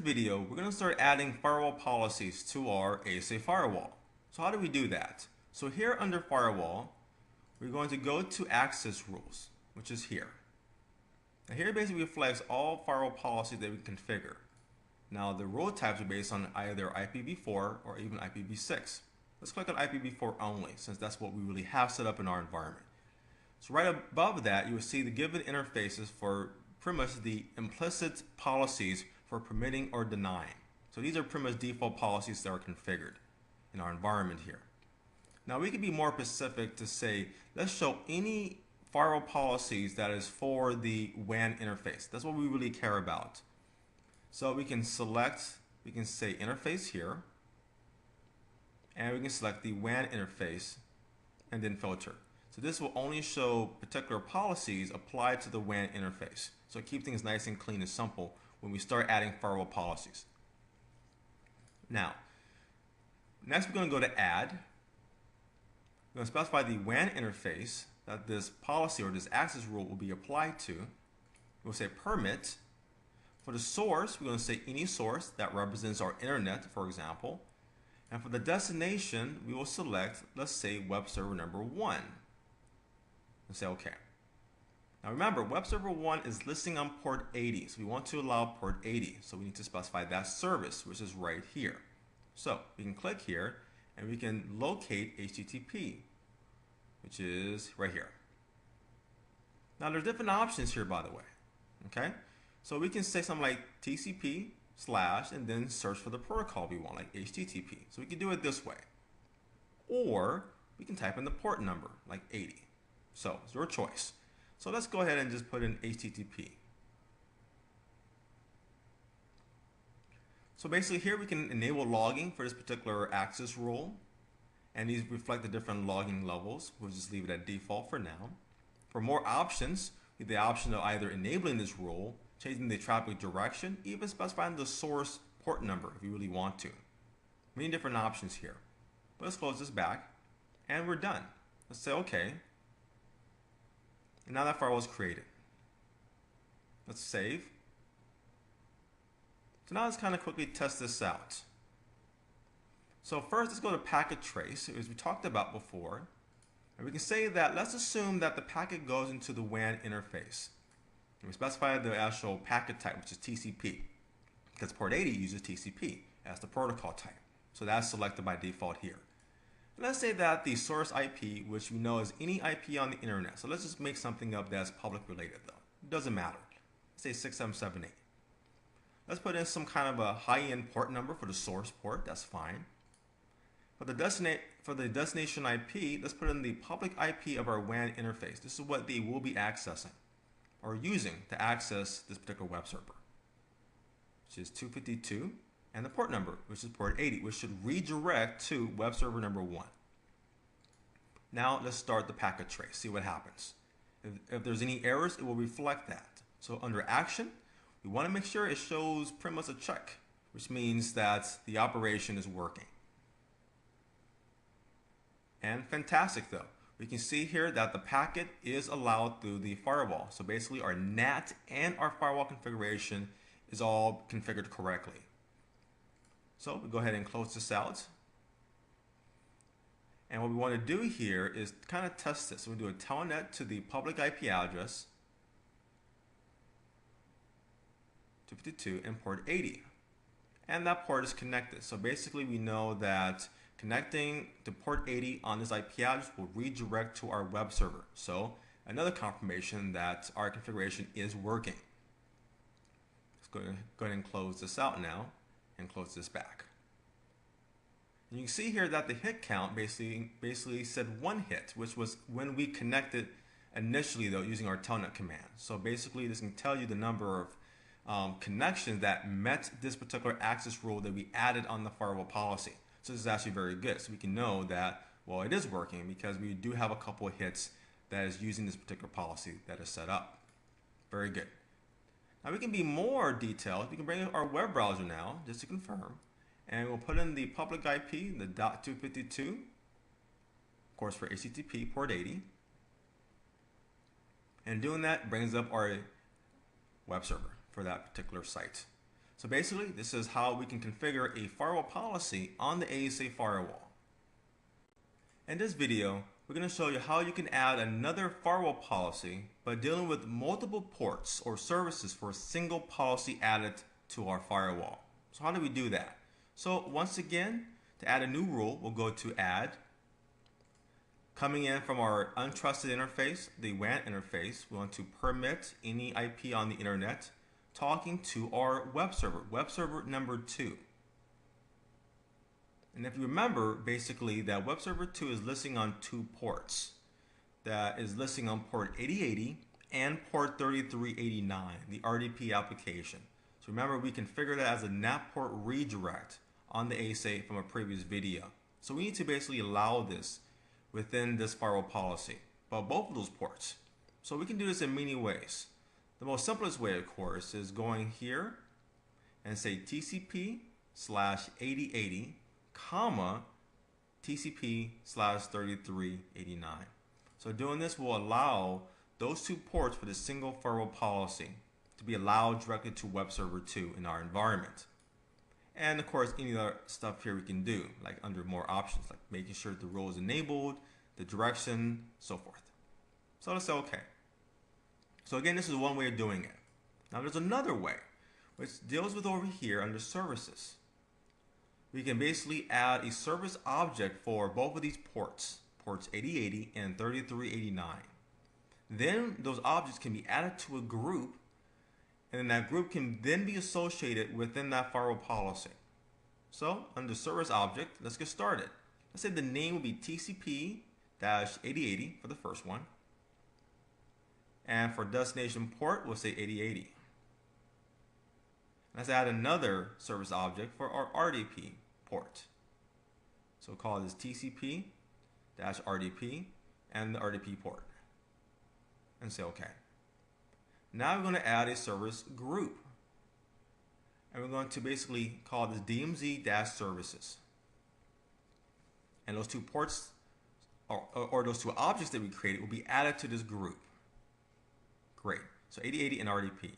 video, we're going to start adding firewall policies to our ASA firewall. So how do we do that? So here under firewall, we're going to go to access rules, which is here. Now here basically reflects all firewall policies that we configure. Now the rule types are based on either IPv4 or even IPv6. Let's click on IPv4 only, since that's what we really have set up in our environment. So right above that, you will see the given interfaces for pretty much the implicit policies for permitting or denying. So these are pretty much default policies that are configured in our environment here. Now we can be more specific to say, let's show any firewall policies that is for the WAN interface. That's what we really care about. So we can select, we can say interface here, and we can select the WAN interface and then filter. So this will only show particular policies applied to the WAN interface. So keep things nice and clean and simple when we start adding firewall policies. Now, next we're going to go to add. We're going to specify the WAN interface that this policy or this access rule will be applied to. We'll say permit. For the source, we're going to say any source that represents our internet, for example. And for the destination, we will select, let's say, web server number 1. And say OK. Now remember, web server 1 is listing on port 80, so we want to allow port 80. So we need to specify that service, which is right here. So we can click here, and we can locate HTTP, which is right here. Now there's different options here, by the way. Okay, so we can say something like TCP/ and then search for the protocol we want, like HTTP. So we can do it this way, or we can type in the port number, like 80. So it's your choice. So let's go ahead and just put in HTTP. So basically here we can enable logging for this particular access rule, and these reflect the different logging levels. We'll just leave it at default for now. For more options, we have the option of either enabling this rule, changing the traffic direction, even specifying the source port number if you really want to. Many different options here. But let's close this back, and we're done. Let's say OK. And now that firewall is created. Let's save. So now let's kind of quickly test this out. So first, let's go to packet trace, as we talked about before. And we can say that, let's assume that the packet goes into the WAN interface. And we specify the actual packet type, which is TCP, because port 80 uses TCP as the protocol type. So that's selected by default here. And let's say that the source IP, which we know is any IP on the internet. So let's just make something up that's public related though. It doesn't matter. Let's say 6778. Let's put in some kind of a high-end port number for the source port. That's fine. For the destination IP, let's put in the public IP of our WAN interface. This is what they will be accessing or using to access this particular web server, which is 252, and the port number, which is port 80, which should redirect to web server number 1. Now let's start the packet trace, see what happens. If there's any errors, it will reflect that. So under action, we want to make sure it shows pretty much a check, which means that the operation is working. And fantastic though. We can see here that the packet is allowed through the firewall. So basically our NAT and our firewall configuration is all configured correctly. So we go ahead and close this out. And what we want to do here is kind of test this. So we do a telnet to the public IP address 252 and port 80. And that port is connected. So basically we know that connecting to port 80 on this IP address will redirect to our web server. So another confirmation that our configuration is working. Let's go ahead and close this out now and close this back. And you can see here that the hit count basically said 1 hit, which was when we connected initially though using our telnet command. So basically this can tell you the number of connections that met this particular access rule that we added on the firewall policy. So this is actually very good. So we can know that, well, it is working because we do have a couple of hits that is using this particular policy that is set up. Very good. Now we can be more detailed. We can bring in our web browser now, just to confirm. And we'll put in the public IP, the .252, of course for HTTP, port 80. And doing that brings up our web server for that particular site. So So basically, this is how we can configure a firewall policy on the ASA firewall. In this video, we're going to show you how you can add another firewall policy by dealing with multiple ports or services for a single policy added to our firewall. So how do we do that? So once again, to add a new rule, we'll go to Add. Coming in from our untrusted interface, the WAN interface, we want to permit any IP on the internet talking to our web server number 2. And if you remember, basically that web server 2 is listing on 2 ports. That is listing on port 8080 and port 3389, the RDP application. So remember, we configured that as a NAT port redirect on the ASA from a previous video. So we need to basically allow this within this firewall policy, but both of those ports. So we can do this in many ways. The most simplest way, of course, is going here and say TCP/8080, comma, TCP/3389. So doing this will allow those 2 ports for the single firewall policy to be allowed directly to web server 2 in our environment. And of course, any other stuff here we can do, like under more options, like making sure the role is enabled, the direction, so forth. So let's say okay. So again, this is one way of doing it. Now there's another way, which deals with over here under services. We can basically add a service object for both of these ports, ports 8080 and 3389. Then those objects can be added to a group, and then that group can then be associated within that firewall policy. So under service object, let's get started. Let's say the name will be TCP-8080 for the first one. And for destination port, we'll say 8080. Let's add another service object for our RDP port. So call this TCP-RDP and the RDP port. And say OK. Now we're going to add a service group. And we're going to basically call this DMZ-services. And those 2 ports, or those 2 objects that we created, will be added to this group. Great. So 8080 and RDP.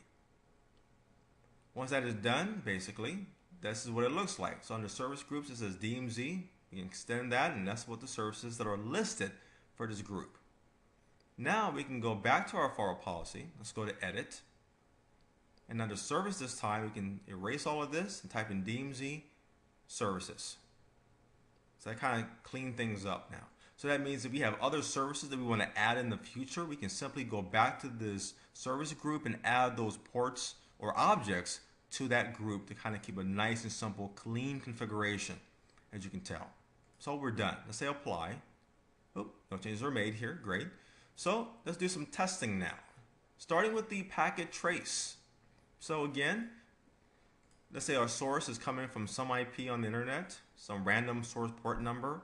Once that is done, basically, this is what it looks like. So under service groups, it says DMZ. You can extend that, and that's what the services that are listed for this group. Now we can go back to our firewall policy. Let's go to Edit. And under service this time, we can erase all of this and type in DMZ services. So that kind of clean things up now. So that means if we have other services that we want to add in the future, we can simply go back to this service group and add those ports or objects to that group to kind of keep a nice and simple, clean configuration, as you can tell. So we're done. Let's say apply. Oh, no changes are made here. Great. So let's do some testing now, starting with the packet trace. So again, let's say our source is coming from some IP on the internet, some random source port number.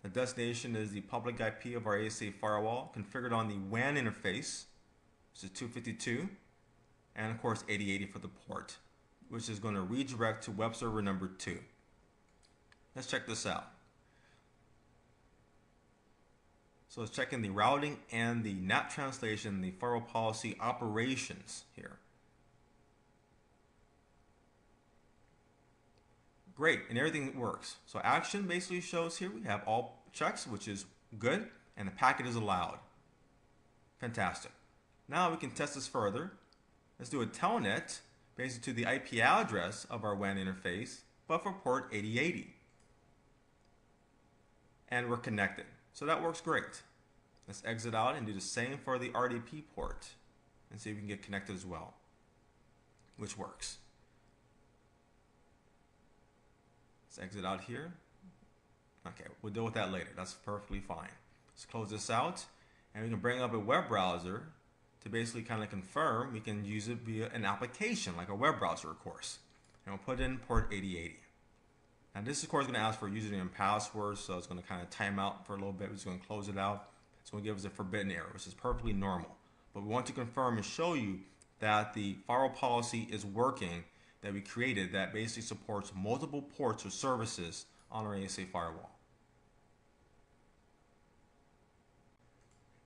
The destination is the public IP of our ASA firewall, configured on the WAN interface, which is 252, and of course 8080 for the port, which is going to redirect to web server number 2. Let's check this out. So it's checking the routing and the NAT translation, the firewall policy operations here. Great, and everything works. So action basically shows here we have all checks, which is good, and the packet is allowed. Fantastic. Now we can test this further. Let's do a telnet basically to the IP address of our WAN interface, but for port 8080. And we're connected. So that works great. Let's exit out and do the same for the RDP port and see if we can get connected as well, which works. Let's exit out here. Okay, we'll deal with that later. That's perfectly fine. Let's close this out, and we can bring up a web browser to basically kind of confirm. We can use it via an application like a web browser, of course. And we'll put in port 8080. Now this, of course, is going to ask for a username and password, so it's going to kind of time out for a little bit. We're just going to close it out. It's going to give us a forbidden error, which is perfectly normal. But we want to confirm and show you that the firewall policy is working, that we created, that basically supports multiple ports or services on our ASA firewall.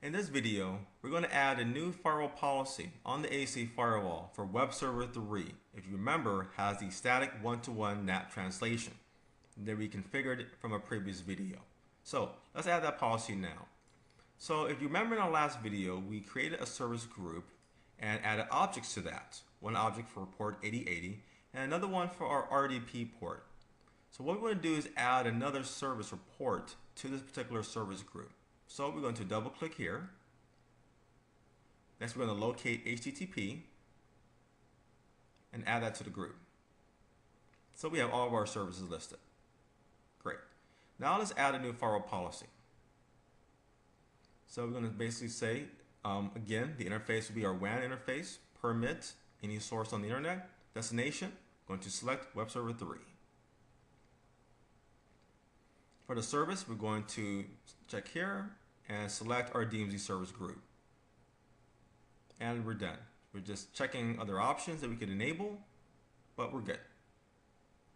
In this video, we're going to add a new firewall policy on the ASA firewall for Web Server 3. If you remember, has the static one-to-one NAT translation that we configured from a previous video. So let's add that policy now. So if you remember in our last video, we created a service group and added objects to that. One object for port 8080 and another one for our RDP port. So what we want to do is add another service or port to this particular service group. So we're going to double click here. Next we're going to locate HTTP and add that to the group. So we have all of our services listed. Great. Now let's add a new firewall policy. So we're going to basically say, again, the interface will be our WAN interface, permit, any source on the internet, destination, going to select Web Server 3. For the service, we're going to check here and select our DMZ service group. And we're done. We're just checking other options that we could enable, but we're good.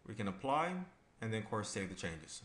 We can apply and then of course save the changes.